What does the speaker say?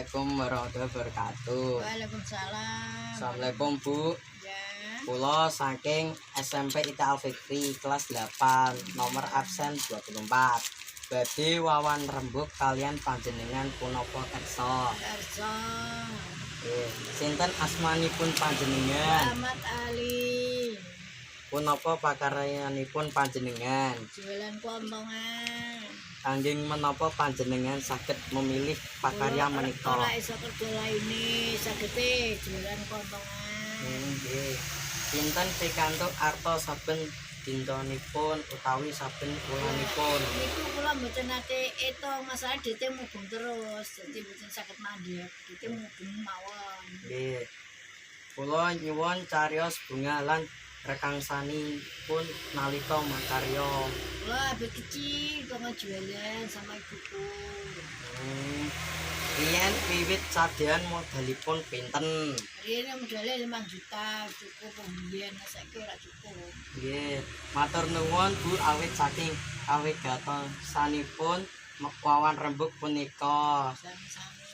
Assalamualaikum warahmatullahi wabarakatuh. Waalaikumsalam. Assalamualaikum Bu. Ya. Kula saking SMP Ita Al-Fikri kelas 8 nomor absen 24. Badhe wawan rembug kalian panjenengan punapa kersa. Kerso. Nggih, sinten asmanipun panjenengan? Ahmad Ali. Punapa pakaryanipun panjenengan? Jualan kontongan. Kangging menapa panjenengan saged memilih pakarya menika? Ora iso kerja lainnya, sagete jualan kontongan. Nggih. Pinten pikantuk arta saben dintenipun utawi saben wulanipun? Niku kula mboten nate etong, masalah DT mubeng terus, jadi mboten saged mandheg. DT mubeng mawon. Nggih. Kula nyuwun cariyos bunga lan rekangsanipun nalika makarya. Wah, habis kecil kok jualan sama ibuku. Riyen wiwit sadean modalipun pinten? Riyen modalnya 5 juta cukup pembiyen, saiki ora cukup. Nggih, matur nuwun Bu awit saking awigatosanipun wawan rembug punika. Sami-sami.